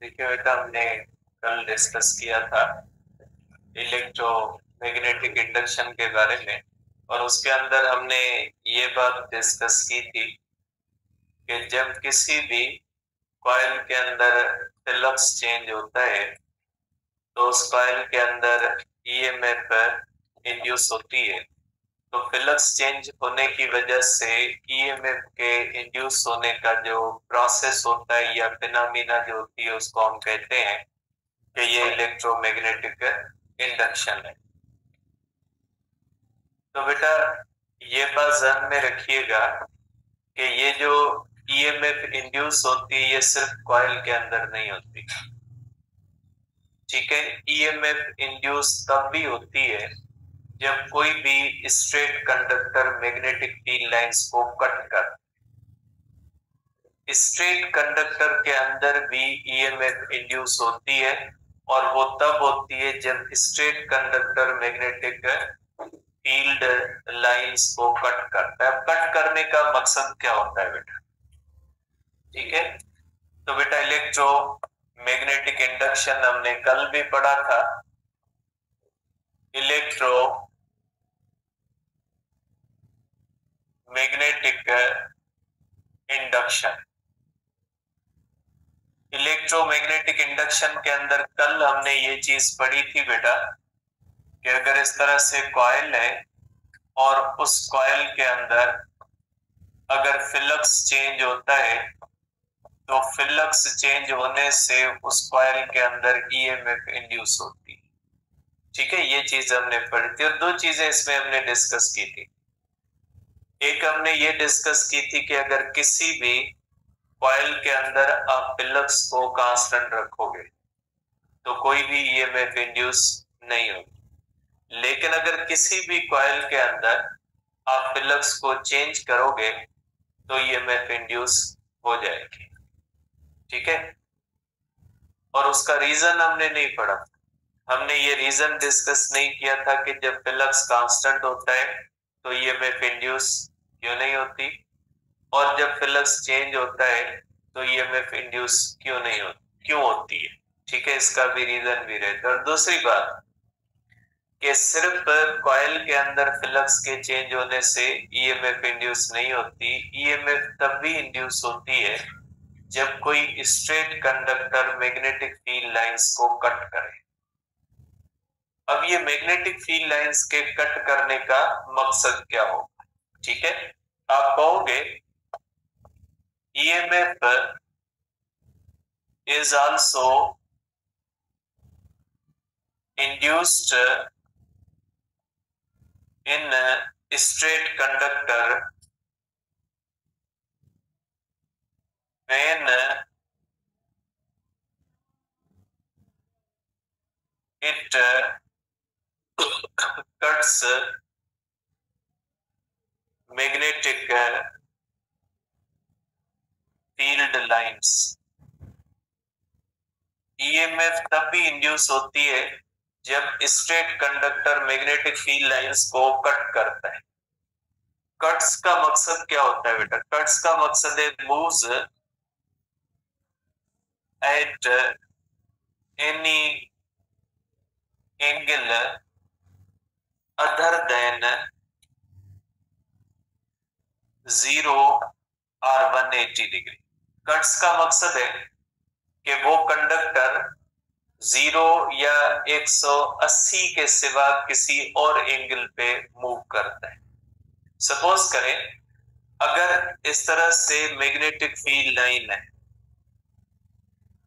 देखिए बेटा, हमने कल डिस्कस किया था इलेक्ट्रोमैग्नेटिक इंडक्शन के बारे में, और उसके अंदर हमने ये बात डिस्कस की थी कि जब किसी भी कॉइल के अंदर फ्लक्स चेंज होता है तो उस कॉइल के अंदर ईएमएफ इंड्यूस होती है। तो फ्लक्स चेंज होने की वजह से ईएमएफ के इंड्यूस होने का जो प्रोसेस होता है या फिनोमिना जो होती है उसको हम कहते हैं कि ये इलेक्ट्रोमैग्नेटिक इंडक्शन है। तो बेटा ये बात ध्यान में रखिएगा कि ये जो ईएमएफ इंड्यूस होती है ये सिर्फ कॉइल के अंदर नहीं होती। ठीक है, ईएमएफ इंड्यूस तब भी होती है जब कोई भी straight conductor magnetic field lines को कट कर। स्ट्रेट कंडक्टर के अंदर भी ईएमएफ इंड्यूस होती है, और वो तब होती है जब straight conductor magnetic field lines को कट करता है। कट करने का मकसद क्या होता है बेटा? ठीक है, तो बेटा इलेक्ट्रो मैग्नेटिक इंडक्शन हमने कल भी पढ़ा था। Electro magnetic induction, electromagnetic induction के अंदर कल हमने ये चीज पढ़ी थी बेटा कि अगर इस तरह से कॉइल है और उस कॉइल के अंदर अगर फ्लक्स चेंज होता है तो फ्लक्स चेंज होने से उस कॉइल के अंदर ईएमएफ इंड्यूस होती है। ठीक है, ये चीज हमने पढ़ी थी, और दो चीजें इसमें हमने डिस्कस की थी। एक हमने ये डिस्कस की थी कि अगर किसी भी कॉइल के अंदर आप फ्लक्स को कांस्टेंट रखोगे तो कोई भी ईएमएफ इंड्यूस नहीं होगी, लेकिन अगर किसी भी कॉइल के अंदर आप फ्लक्स को चेंज करोगे तो ईएमएफ इंड्यूस हो जाएगी। ठीक है, और उसका रीजन हमने नहीं पढ़ा। हमने ये रीजन डिस्कस नहीं किया था कि जब फ्लक्स कांस्टेंट होता है तो ईएमएफ इंड्यूस क्यों नहीं होती, और जब फ्लक्स चेंज होता है तो ईएमएफ इंड्यूस क्यों होती है। ठीक है, इसका भी रीजन भी रहता है। और दूसरी बात कि सिर्फ कॉइल के अंदर फ्लक्स के चेंज होने से ईएमएफ इंड्यूस नहीं होती। ईएमएफ तब भी इंड्यूस होती है जब कोई straight conductor magnetic field lines को कट करे। अब ये मैग्नेटिक फील्ड लाइंस के कट करने का मकसद क्या होगा? ठीक है, आप कहोगे EMF is also induced in a straight conductor when it cuts magnetic field lines. EMF तब भी इंड्यूस होती है जब straight conductor magnetic field lines को कट करता है। कट्स का मकसद क्या होता है बेटा? कट्स का मकसद है moves at any angle other than 0 और 180 डिग्री। कट्स का मकसद है कि वो कंडक्टर 0 या 180 के सिवा किसी और एंगल पे मूव करता है। सपोज करें अगर इस तरह से मैग्नेटिक फील्ड लाइन है,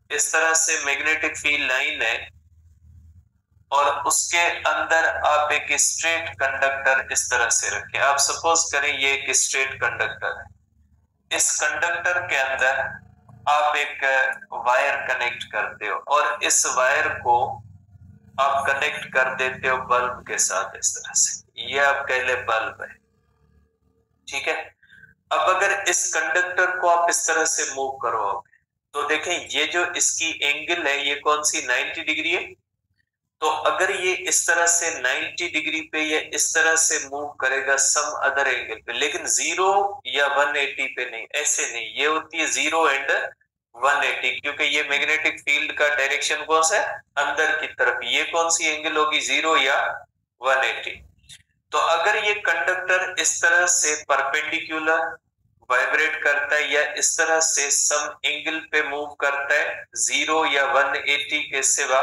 इस तरह से मैग्नेटिक फील्ड लाइन है, और उसके अंदर आप एक स्ट्रेट कंडक्टर इस तरह से रखें। आप सपोज करें ये एक स्ट्रेट कंडक्टर है। इस कंडक्टर के अंदर आप एक वायर कनेक्ट करते हो, और इस वायर को आप कनेक्ट कर देते हो बल्ब के साथ इस तरह से। ये आप कह ले बल्ब है। ठीक है, अब अगर इस कंडक्टर को आप इस तरह से मूव करोगे तो देखें ये जो इसकी एंगल है ये कौन सी 90 डिग्री है। तो अगर ये इस तरह से 90 डिग्री पे या इस तरह से मूव करेगा सम अदर एंगल पे, लेकिन 0 या 180 पे नहीं, ऐसे नहीं। ये होती है 0 एंड 180, क्योंकि ये मैग्नेटिक फील्ड का डायरेक्शन कौन सा है, अंदर की तरफ। ये कौन सी एंगल होगी, 0 या 180। तो अगर ये कंडक्टर इस तरह से परपेंडिकुलर वाइब्रेट करता है या इस तरह से सम एंगल पे मूव करता है 0 या 180 के सिवा,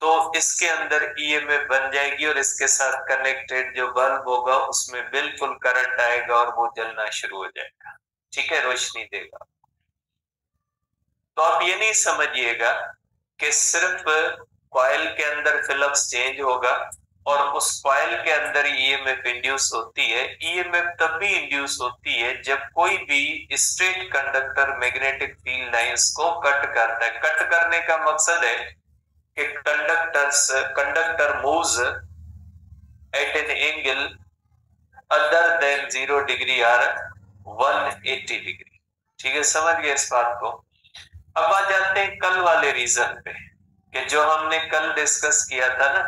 तो इसके अंदर ईएमएफ बन जाएगी और इसके साथ कनेक्टेड जो बल्ब होगा उसमें बिल्कुल करंट आएगा और वो जलना शुरू हो जाएगा। ठीक है, रोशनी देगा। तो आप ये नहीं समझिएगा कि सिर्फ कॉइल के अंदर फ्लक्स चेंज होगा और उस कॉइल के अंदर ईएमएफ इंड्यूस होती है। ईएमएफ तब भी इंड्यूस होती है जब कोई भी straight conductor magnetic field lines को कट करता है। कट करने का मकसद है कि conductor moves eight an angle other than 0 degree और 180 डिग्री। ठीक है, समझ गए इस बात को। अब आ जाते हैं कल वाले रीजन पे, कि जो हमने कल डिस्कस किया था ना,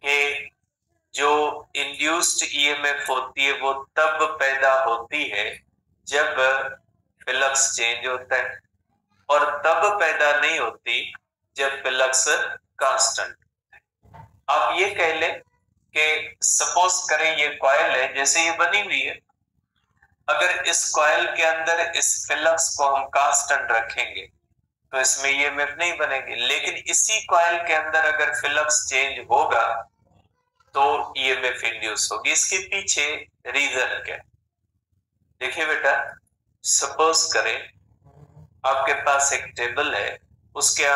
कि जो इंड्यूस्ड ईएमएफ होती है वो तब पैदा होती है जब फ्लक्स चेंज होता है, और तब पैदा नहीं होती जब फ्लक्स कांस्टेंट। आप ये कह लें कि सपोज करें ये कॉइल है, जैसे ये बनी हुई है, अगर इस कॉइल के अंदर इस फ्लक्स को हम कांस्टेंट रखेंगे तो इसमें ईएमएफ नहीं बनेगी, लेकिन इसी कॉइल के अंदर अगर फ्लक्स चेंज होगा तो ईएमएफ इंड्यूस होगी। इसके पीछे रीजन क्या है, देखिए बेटा, सपोज करें आपके पास एक टेबल है, उसके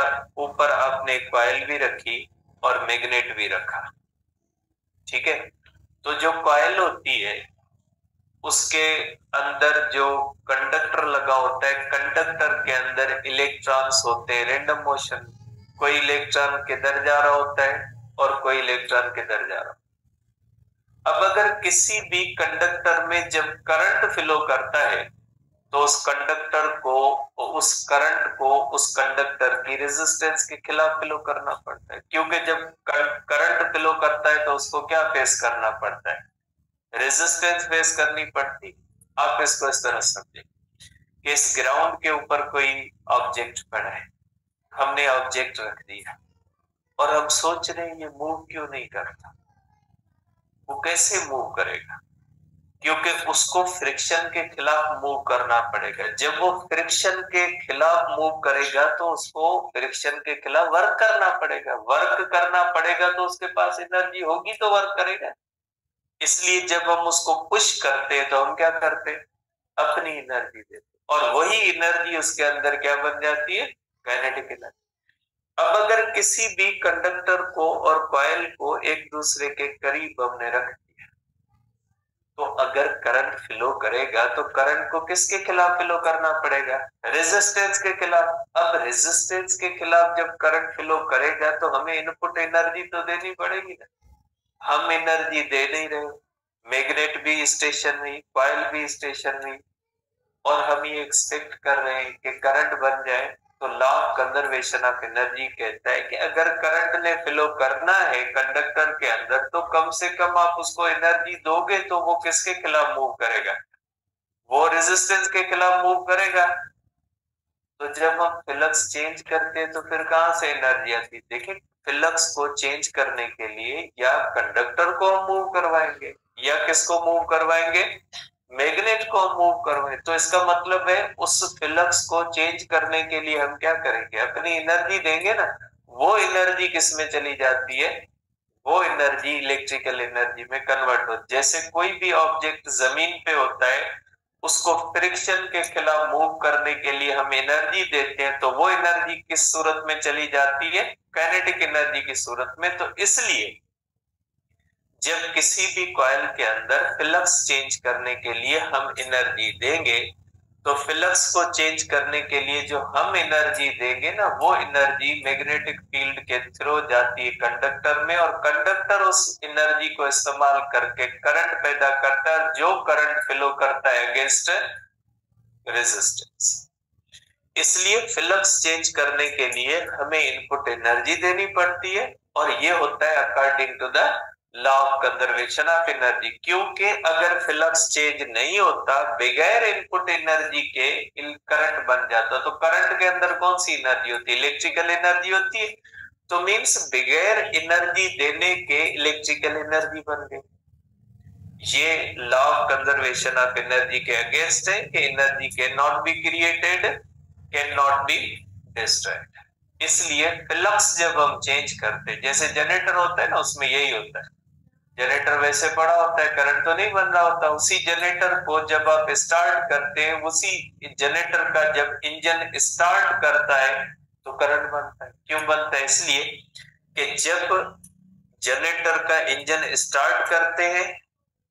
ऊपर आपने एक कॉइल भी रखी और मैग्नेट भी रखा। ठीक है, तो जो कॉइल होती है उसके अंदर जो कंडक्टर लगा होता है, कंडक्टर के अंदर इलेक्ट्रॉन्स होते हैं रेंडम मोशन, कोई इलेक्ट्रॉन किधर जा रहा होता है और कोई इलेक्ट्रॉन किधर जा रहा। अब अगर किसी भी कंडक्टर में जब करंट फ्लो करता है तो उस कंडक्टर को, उस करंट को उस कंडक्टर की रेजिस्टेंस के खिलाफ फ्लो करना पड़ता है, क्योंकि जब करंट फ्लो करता है तो उसको क्या फेस करना पड़ता है, रेजिस्टेंस फेस करनी पड़ती। आप इसको इस तरह समझे कि इस ग्राउंड के ऊपर कोई ऑब्जेक्ट पड़ा है, हमने ऑब्जेक्ट रख दिया और हम सोच रहे हैं ये मूव क्यों नहीं करता। वो कैसे मूव करेगा, क्योंकि उसको फ्रिक्शन के खिलाफ मूव करना पड़ेगा। जब वो फ्रिक्शन के खिलाफ मूव करेगा तो उसको फ्रिक्शन के खिलाफ वर्क करना पड़ेगा। वर्क करना पड़ेगा तो उसके पास एनर्जी होगी तो वर्क करेगा। इसलिए जब हम उसको पुश करते हैं तो हम क्या करते हैं, अपनी एनर्जी देते, और वही एनर्जी उसके अंदर क्या बन जाती है, काइनेटिक एनर्जी। अब अगर किसी भी कंडक्टर को और कॉइल को एक दूसरे के करीब हमने रख दिया, तो अगर करंट फ्लो करेगा तो करंट को किसके खिलाफ फ्लो करना पड़ेगा, रेजिस्टेंस के खिलाफ। अब रेजिस्टेंस के खिलाफ जब करंट फ्लो करेगा तो हमें इनपुट एनर्जी तो देनी पड़ेगी ना, हम एनर्जी दे नहीं रहे। मैग्नेट भी स्टेशन नहीं, कॉइल भी स्टेशन नहीं, और हम ये एक्सपेक्ट कर रहे हैं कि करंट बन जाए। तो law of conservation of energy कहता है कि अगर करंट ने फ्लो करना है कंडक्टर के अंदर तो कम से कम आप उसको एनर्जी दोगे, तो वो किसके खिलाफ मूव करेगा, वो रेजिस्टेंस के खिलाफ मूव करेगा। तो जब हम फ्लक्स चेंज करते हैं तो फिर कहां से एनर्जी आती है, देखिए फ्लक्स को चेंज करने के लिए या कंडक्टर को हम मूव करवाएंगे या किसको मूव करवाएंगे, मैग्नेट को हम मूव करवाएं। तो इसका मतलब है उस फ्लक्स को चेंज करने के लिए हम क्या करेंगे, अपनी एनर्जी देंगे ना। वो एनर्जी किस में चली जाती है, वो एनर्जी इलेक्ट्रिकल एनर्जी में कन्वर्ट हो। जैसे कोई भी ऑब्जेक्ट जमीन पे होता है, उसको फ्रिक्शन के खिलाफ मूव करने के लिए हम एनर्जी देते हैं, तो वो एनर्जी किस सूरत में चली जाती है, काइनेटिक एनर्जी की सूरत में। तो इसलिए जब किसी भी कॉइल के अंदर फ्लक्स चेंज करने के लिए हम एनर्जी देंगे, तो फ्लक्स को चेंज करने के लिए जो हम एनर्जी देंगे ना, वो एनर्जी मैग्नेटिक फील्ड के थ्रू जाती है कंडक्टर में, और कंडक्टर उस एनर्जी को इस्तेमाल करके करंट पैदा करता है, जो करंट फ्लो करता है अगेंस्ट रेजिस्टेंस। इसलिए फ्लक्स चेंज करने के लिए हमें इनपुट एनर्जी देनी पड़ती है, और ये होता है according to the law of conservation of energy, क्योंकि अगर फ्लक्स चेंज नहीं होता बगैर इनपुट एनर्जी के करंट बन जाता, तो करंट के अंदर कौन सी एनर्जी होती है? इलेक्ट्रिकल एनर्जी होती है। तो मींस बगैर एनर्जी देने के इलेक्ट्रिकल एनर्जी बन गई। ये law of conservation of energy के अगेंस्ट है कि energy can not be created, can not be destroyed. इसलिए फ्लक्स जब हम चेंज करते हैं, जैसे जनरेटर होता है ना, उसमें यही होता है। जनरेटर वैसे पड़ा होता है, करंट तो नहीं बन रहा होता। उसी जनरेटर को जब आप स्टार्ट करते हैं, उसी जनरेटर का जब इंजन स्टार्ट करता है तो करंट बनता है। क्यों बनता है? इसलिए कि जब जनरेटर का इंजन स्टार्ट करते हैं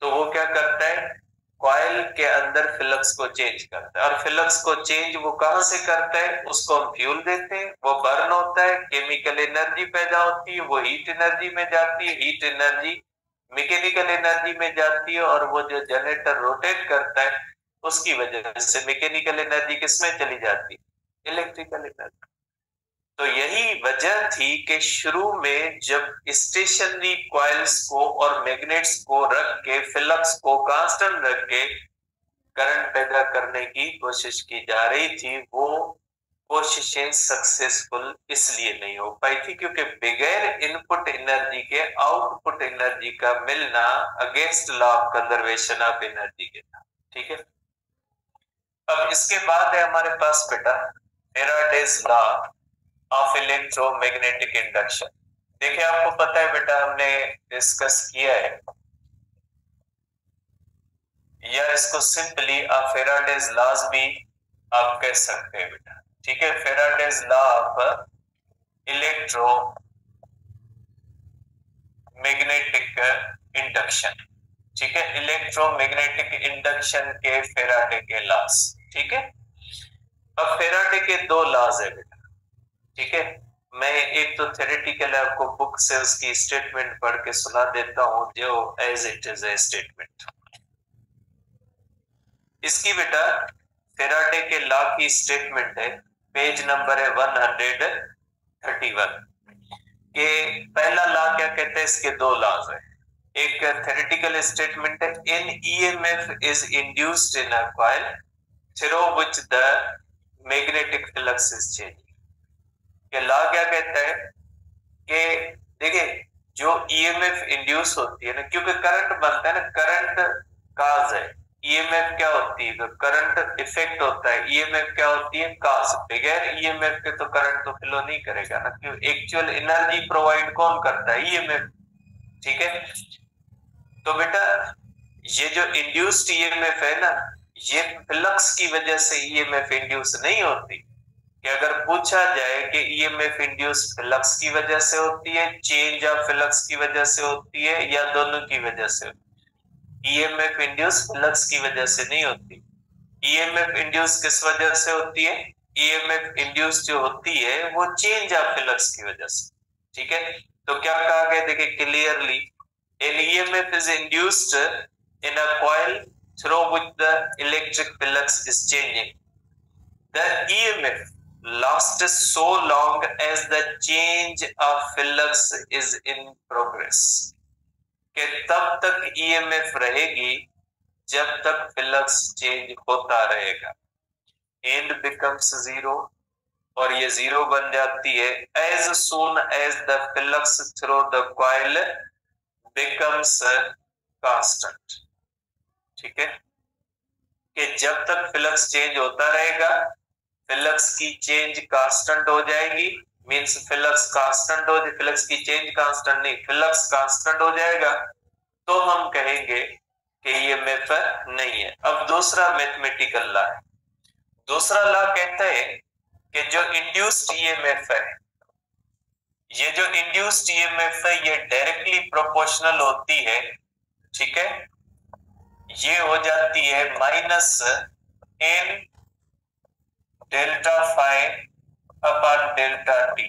तो वो क्या करता है? कॉइल के अंदर फ्लक्स को चेंज करता है। और फ्लक्स को चेंज वो कहां से करता है? उसको हम फ्यूल देते हैं, वो बर्न होता है, केमिकल एनर्जी पैदा होती है, वो हीट एनर्जी में जाती है, हीट एनर्जी मैकेनिकल एनर्जी में जाती है, और वो जो जनरेटर रोटेट करता है उसकी वजह से मैकेनिकल एनर्जी किसमें चली जाती है? Electrical energy. तो यही वजह थी कि शुरू में जब स्टेशनरी कॉइल्स को और मैग्नेट्स को रख के, फ्लक्स को कांस्टेंट रख के करंट पैदा करने की कोशिश की जा रही थी, वो कोशिशें सक्सेसफुल इसलिए नहीं हो पाई थी क्योंकि बगैर इनपुट एनर्जी के आउटपुट एनर्जी का मिलना against law of conservation of energy के था। ठीक है। अब इसके बाद है हमारे पास बेटा Faraday's law of electromagnetic induction. देखिए, आपको पता है बेटा, हमने डिस्कस किया है, या इसको सिंपली आप फैराडेज लॉज भी आप कह सकते हैं बेटा। ठीक है, Faraday's law of electro magnetic induction. ठीक है, इलेक्ट्रोमैग्नेटिक इंडक्शन के फैराडे के लॉज। ठीक है, अब फैराडे के दो लॉज है बेटा। ठीक है, मैं एक तो थ्योरेटिकल आपको बुक से उसकी स्टेटमेंट पढ़ के सुना देता हूं जो as it is a statement. इसकी बेटा फैराडे के लॉ की स्टेटमेंट है, पेज नंबर है 131 के। पहला लॉ क्या कहते हैं? इसके दो लॉज है। एक थ्योरेटिकल स्टेटमेंट है, an EMF is induced in a coil through which the magnetic flux is changing. ये लॉ क्या कहता है कि देखिए, जो ईएमएफ इंड्यूस होती है ना, क्योंकि करंट बनता है ना, करंट काज है, ईएमएफ क्या होती है? करंट इफेक्ट होता है, ईएमएफ क्या होती है? काज। बगैर ईएमएफ के तो करंट तो फ्लो नहीं करेगा ना, क्यों? एक्चुअल एनर्जी प्रोवाइड कौन करता है? ईएमएफ। ठीक है, तो बेटा ये जो इंड्यूस्ड ईएमएफ है ना, ये फ्लक्स की वजह से ईएमएफ इंड्यूस नहीं होती। कि अगर पूछा जाए कि ईएमएफ इंड्यूस फ्लक्स की वजह से होती है, चेंज ऑफ फ्लक्स की वजह से होती है, या दोनों की वजह से? ईएमएफ इंड्यूस फ्लक्स की वजह से नहीं होती। ईएमएफ इंड्यूस किस वजह से होती है? ईएमएफ इंड्यूस जो होती है वो चेंज ऑफ फ्लक्स की वजह से। ठीक है, तो क्या कहा गया? देखिए clearly, an EMF is induced in a coil through which the electric flux is changing. The EMF lasts so long as the change of flux is in progress. कि तब तक EMF रहेगी जब तक फ्लक्स चेंज होता रहेगा। And becomes zero, और ये जीरो बन जाती है as soon as the flux through the coil becomes constant। ठीक है, कि जब तक फ्लक्स चेंज होता रहेगा, फ्लक्स की चेंज कांस्टेंट हो जाएगी। मींस फ्लक्स कांस्टेंट हो, फ्लक्स की चेंज कांस्टेंट नहीं, फ्लक्स कांस्टेंट हो जाएगा, तो हम कहेंगे कि ईएमएफ नहीं है। अब दूसरा मैथमेटिकल लॉ है। दूसरा लॉ कहता है कि जो इंड्यूस्ड ईएमएफ है, ये जो इंड्यूस्ड ईएमएफ है, ये डायरेक्टली प्रोपोर्शनल होती है। ठीक है, ये हो जाती है minus N delta phi upon delta t.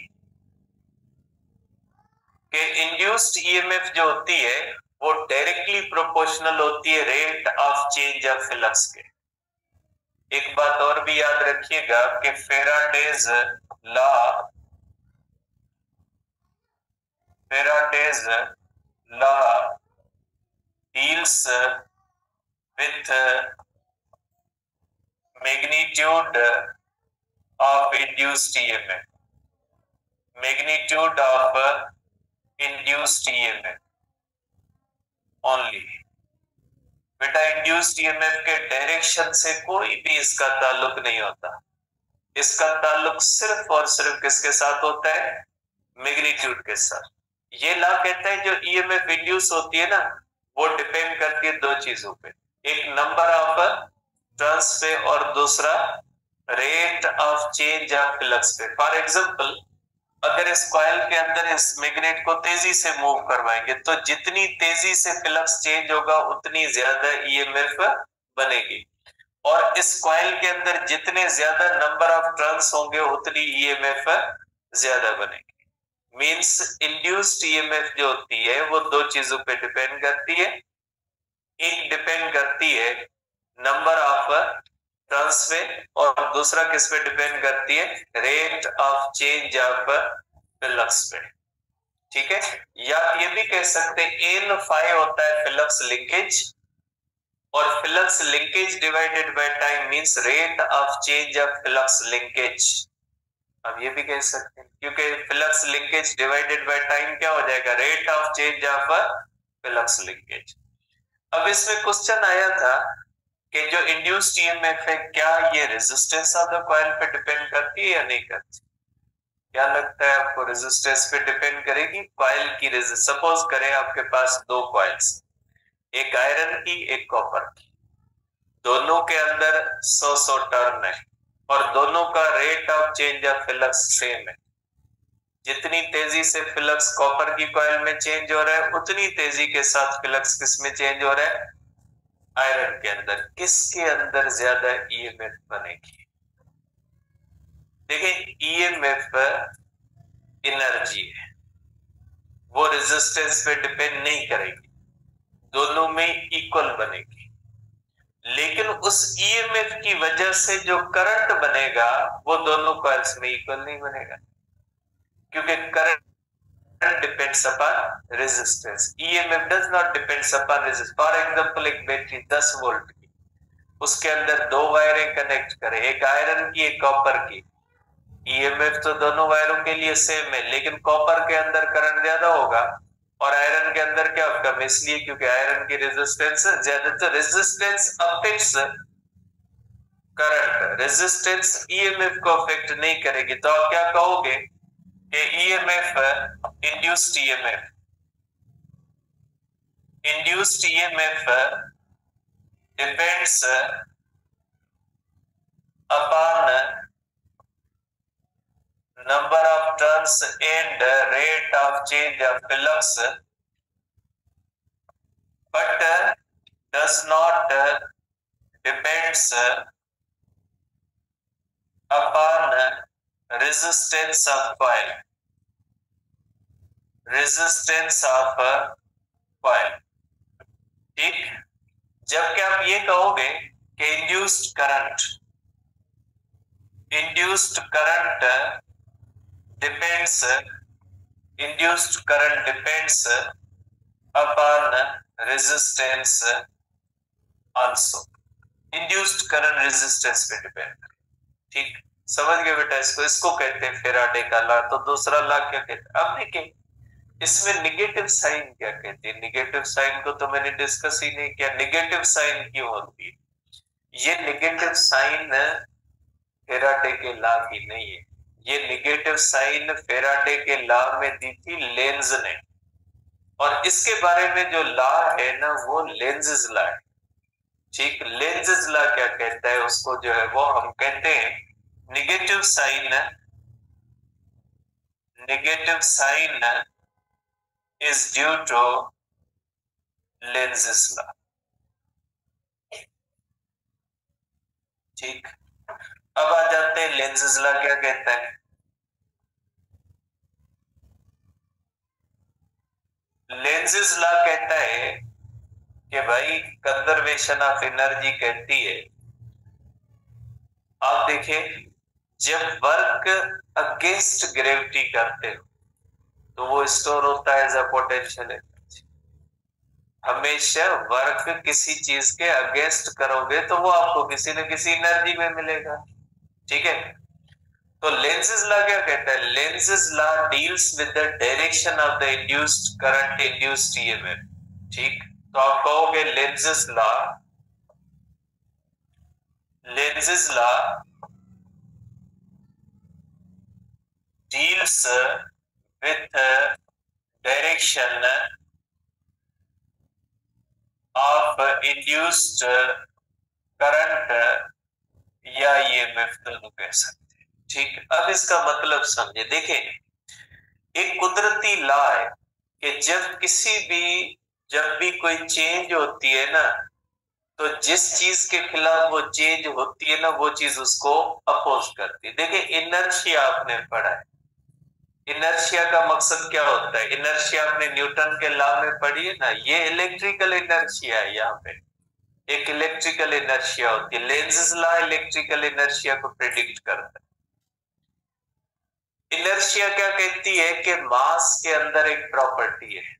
के इंड्यूस्ड ईएमएफ जो होती है वो डायरेक्टली प्रोपोर्शनल होती है rate of change of flux के। एक बात और भी याद रखिएगा कि Faraday's law law deals with magnitude of induced EMF. Magnitude of induced EMF only. बेटा इंड्यूस्ड ईएमएफ के डायरेक्शन से कोई भी इसका ताल्लुक नहीं होता। इसका ताल्लुक सिर्फ और सिर्फ किसके साथ होता है? मैग्नीट्यूड के साथ। ये लॉ कहता है जो ईएमएफ इंड्यूस होती है ना, वो डिपेंड करती है दो चीजों पे, एक नंबर ऑफ टर्न्स पे और दूसरा rate of change of flux पे। फॉर एग्जांपल, अगर इस कॉइल के अंदर इस मैग्नेट को तेजी से मूव करवाएंगे तो जितनी तेजी से फ्लक्स चेंज होगा उतनी ज्यादा ईएमएफ बनेगी, और इस कॉइल के अंदर जितने ज्यादा नंबर ऑफ टर्न्स होंगे उतनी ईएमएफ ज्यादा बनेगी। मींस इंड्यूस्ड ईएमएफ जो होती है वो दो चीजों पे डिपेंड करती है। एक डिपेंड करती है नंबर ऑफ टर्न्स पे और दूसरा किस पे डिपेंड करती है? Rate of change of flux पे। ठीक है, या ये भी कह सकते हैं एन फाई होता है फ्लक्स लिंकेज, और flux linkage divided by time means rate of change of flux linkage. अब ये भी कह सकते हैं क्योंकि flux linkage divided by time क्या हो जाएगा? Rate of change of flux linkage. अब इसमें क्वेश्चन आया था कि जो इंड्यूस्ड ईएमएफ है क्या ये रेजिस्टेंस ऑफ द कॉइल पे डिपेंड करती है या नहीं करती? क्या लगता है आपको? रेजिस्टेंस पे डिपेंड करेगी कॉइल की रेजिस्टेंस। सपोज करें आपके पास दो कॉइल्स, एक आयरन की एक कॉपर की, दोनों के अंदर 100 टर्न है और दोनों का rate of change of flux same है। जितनी तेजी से फ्लक्स कॉपर की कॉइल में चेंज हो रहा है उतनी तेजी के साथ फ्लक्स किस में चेंज हो रहा है? आयरन के अंदर। किसके अंदर ज्यादा ईएमएफ बनेगी? देखिए, ईएमएफ एनर्जी है, वो रेजिस्टेंस पे डिपेंड नहीं करेगी, दोनों में इक्वल बनेगी। लेकिन उस ईएमएफ की वजह से जो करंट बनेगा वो दोनों कॉइल्स में इक्वल नहीं बनेगा, क्योंकि current depends upon resistance. EMF does not depends upon resistance. For example, एक बैटरी 10 वोल्ट की, उसके अंदर दो वायरें कनेक्ट करें, एक आयरन की एक कॉपर की। EMF तो दोनों वायरों के लिए सेम है, लेकिन कॉपर के अंदर करंट ज्यादा होगा और आयरन के अंदर क्या कम, इसलिए क्योंकि आयरन की रेजिस्टेंस ज्यादा। तो resistance affects current, resistance EMF को अफेक्ट नहीं करेगी। तो आप क्या कहोगे कि EMF induced EMF depends upon number of turns and rate of change of flux, but does not depends upon resistance of coil. Resistance of coil. ठीक, जबकि आप ये कहोगे कि induced current depends upon resistance also. Induced current resistance पे depend. ठीक, समझ गए बेटा? इसको कहते हैं फेराडे का लॉ। तो दूसरा लॉ क्या कहते हैं? अब देखिए इसमें निगेटिव साइन क्या कहते हैं। निगेटिव साइन को तो मैंने डिस्कस ही नहीं किया। निगेटिव साइन क्यों होती है? ये निगेटिव साइन फेराडे के लॉ की नहीं है। ये निगेटिव साइन फेराडे के लॉ में दी थी लेंज ने, और इसके बारे में जो लॉ है ना वो लेंज़ लॉ है। ठीक, लेंज़ लॉ क्या कहता है उसको जो है वो हम कहते हैं negative sign is due to Lenz law. ठीक, अब आ जाते हैं लेंज़ लॉ क्या कहता है। लेंज़ लॉ कहता है कि भाई कंजर्वेशन ऑफ एनर्जी कहती है, आप देखिए जब वर्क अगेंस्ट ग्रेविटी करते हो तो वो स्टोर होता है एज अ पोटेंशियल एनर्जी। हमेशा वर्क किसी चीज के अगेंस्ट करोगे तो वो आपको किसी न किसी एनर्जी में मिलेगा। ठीक है, तो लेंज़ेस लॉ क्या कहता है? Lenz's law deals with the direction of the induced current, induced EMF. ठीक, तो आप कहोगे Lenz's law deals with direction of induced current या ईएमएफ दोनों कह सकते हैं। ठीक, अब इसका मतलब समझे। देखें, एक कुदरती लॉ है कि जब भी कोई चेंज होती है ना, तो जिस चीज के खिलाफ वो चेंज होती है ना, वो चीज उसको अपोज करती है। देखिए, इनर्शिया आपने पढ़ा है। इनर्शिया का मकसद क्या होता है? इनर्शिया आपने न्यूटन के लॉ में पढ़ी है ना। ये इलेक्ट्रिकल इनर्शिया है। यहाँ पे एक इलेक्ट्रिकल इनर्शिया होती है। लेंज़ेस लॉ इलेक्ट्रिकल इनर्शिया को प्रेडिक्ट करता है। इनर्शिया क्या कहती है कि मास के अंदर एक प्रॉपर्टी है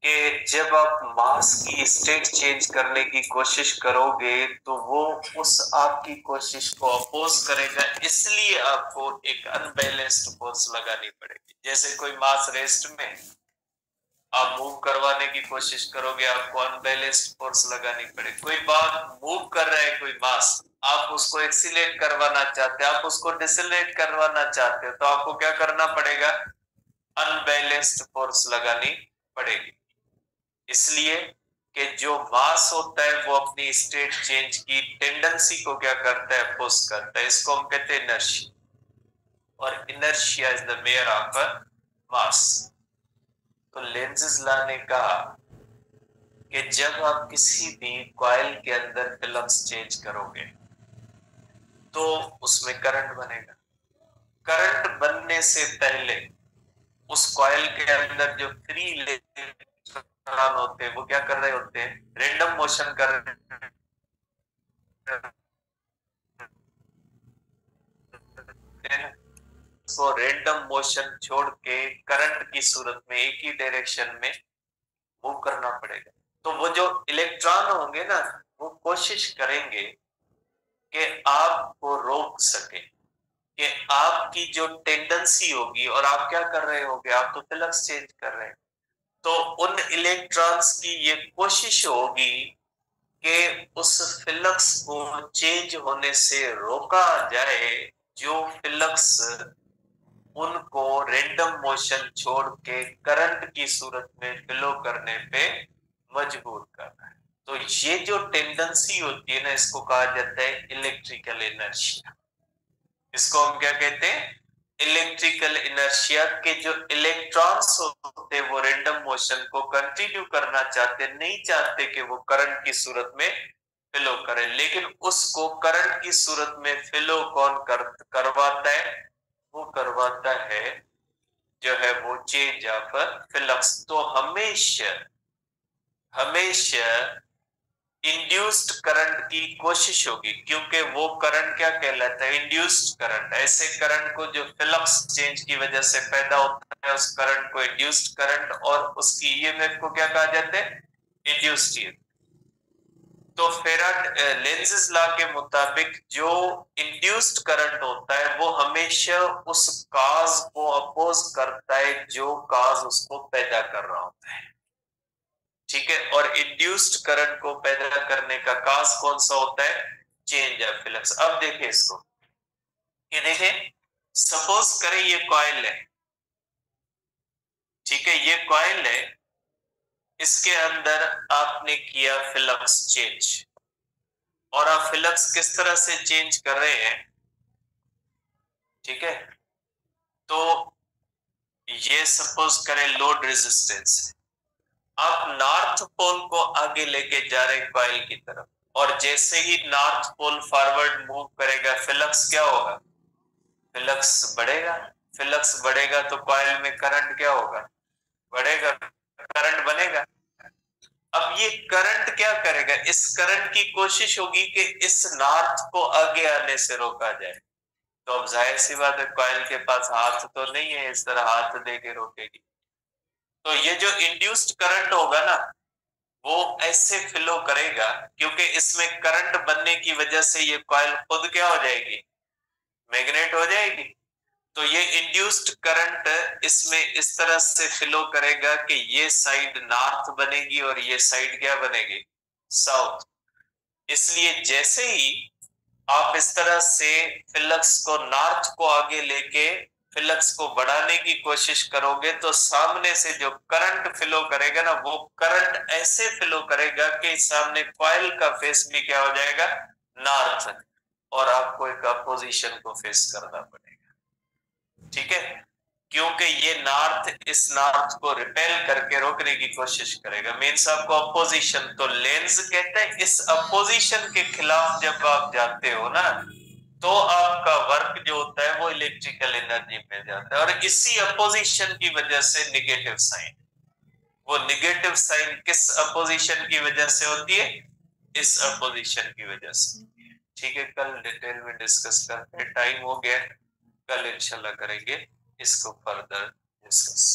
कि जब आप मास की स्टेट चेंज करने की कोशिश करोगे तो वो उस आपकी कोशिश को अपोज करेगा, इसलिए आपको एक अनबैलेंस्ड फोर्स लगानी पड़ेगी। जैसे कोई मास रेस्ट में आप मूव करवाने की कोशिश करोगे, आपको अनबैलेंस्ड फोर्स लगानी पड़ेगी। कोई बात मूव कर रहा है, कोई मास, आप उसको एक्सीलरेट करवाना चाहते हैं, आप उसको डिसेलरेट करवाना चाहते हो, तो आपको क्या करना पड़ेगा? अनबैलेंस्ड फोर्स लगानी पड़ेगी। इसलिए कि जो मास होता है वो अपनी स्टेट चेंज की टेंडेंसी को क्या करता है? अपोज करता है। इसको हम कहते हैं इनर्शिया, और inertia is the mayor of mass. तो लेंज़ेस लॉ ने कहा कि जब आप किसी भी कॉइल के अंदर फिलम्स चेंज करोगे तो उसमें करंट बनेगा। करंट बनने से पहले उस कॉइल के अंदर जो फ्री इलेक्ट्रॉन होते हैं वो क्या कर रहे होते हैं? रैंडम मोशन कर रहे हैं। तो रैंडम मोशन छोड़ के करंट की सूरत में एक ही डायरेक्शन में मूव करना पड़ेगा। तो वो जो इलेक्ट्रॉन होंगे ना, वो कोशिश करेंगे कि आपको रोक सके, कि आपकी जो टेंडेंसी होगी, और आप क्या कर रहे होगे? आप तो फ्लक्स चेंज कर रहे हैं, तो उन इलेक्ट्रॉन्स की ये कोशिश होगी कि उस फ्लक्स को चेंज होने से रोका जाए, जो फ्लक्स उनको रैंडम मोशन छोड़ के करंट की सूरत में फ्लो करने पे मजबूर कर रहा है। तो ये जो टेंडेंसी होती है ना, इसको कहा जाता है इलेक्ट्रिकल इनर्शिया। इसको हम क्या कहते हैं? Electrical inertia. के जो इलेक्ट्रॉन्स होते हैं वो रैंडम मोशन को कंटिन्यू करना चाहते, नहीं चाहते कि वो करंट की सूरत में फ्लो करे, लेकिन उसको करंट की सूरत में फ्लो कौन करवाता है? वो करवाता है जो है वो चेंज ऑफ फ्लक्स। तो हमेशा इंड्यूस्ड करंट की कोशिश होगी, क्योंकि वो करंट क्या कहलाता है? Induced current. ऐसे करंट को जो फ्लक्स चेंज की वजह से पैदा होता है, उस करंट को इंड्यूस्ड करंट, और उसकी ईएमएफ को क्या कहा जाता है? Induced EMF. तो लेंज़ेस लॉ के मुताबिक जो इंड्यूस्ड करंट होता है वो हमेशा उस काज को अपोज करता है जो काज उसको पैदा कर रहा होता है। ठीक है, और इंड्यूस्ड करंट को पैदा करने का काज कौन सा होता है? Change of flux. अब देखिए इसको, ये देखें, सपोज करें ये कॉइल है। ठीक है, ये कॉइल है, इसके अंदर आपने किया फ्लक्स चेंज, और आप फ्लक्स किस तरह से चेंज कर रहे हैं? ठीक है, तो ये सपोज करें लोड रेजिस्टेंस, आप नॉर्थ पोल को आगे लेके जा रहे हैं कॉइल की तरफ, और जैसे ही नॉर्थ पोल फॉरवर्ड मूव करेगा, फ्लक्स क्या होगा? फ्लक्स बढ़ेगा। फ्लक्स बढ़ेगा तो कॉइल में करंट क्या होगा? बढ़ेगा, करंट बनेगा। अब ये करंट क्या करेगा? इस करंट की कोशिश होगी कि इस नॉर्थ को आगे आने से रोका जाए। तो अब जाहिर सी बात है, कॉइल के पास हाथ तो नहीं है इस तरह हाथ दे के रोकेगी। तो ये जो इंड्यूस्ड करंट होगा ना, वो ऐसे फ्लो करेगा क्योंकि इसमें करंट बनने की वजह से ये कॉइल खुद क्या हो जाएगी, मैग्नेट हो जाएगी। तो ये इंड्यूस्ड करंट इसमें इस तरह से फ्लो करेगा कि ये साइड नॉर्थ बनेगी और ये साइड क्या बनेगी, साउथ। इसलिए जैसे ही आप इस तरह से फ्लक्स को नॉर्थ को आगे लेके फ्लक्स को बढ़ाने की कोशिश करोगे तो सामने से जो करंट फ्लो करेगा ना, वो करंट ऐसे फ्लो करेगा कि सामने कॉइल का फेस भी क्या हो जाएगा, नॉर्थ, और आपको एक अपोजिशन को फेस करना पड़ेगा। ठीक है, क्योंकि ये नॉर्थ इस नॉर्थ को रिपेल करके रोकने की कोशिश करेगा, मीन्स आपको अपोजिशन। तो लेंस कहते हैं इस अपोजिशन के खिलाफ जब आप जाते हो ना, तो आपका वर्क जो होता है वो इलेक्ट्रिकल एनर्जी में जाता है। और इसी अपोजिशन की वजह से निगेटिव साइन, वो निगेटिव साइन किस अपोजिशन की वजह से होती है, इस अपोजिशन की वजह से। ठीक है, कल डिटेल में डिस्कस करते हैं, टाइम हो गया, कल इंशाल्लाह करेंगे इसको फर्दर डिस्कस।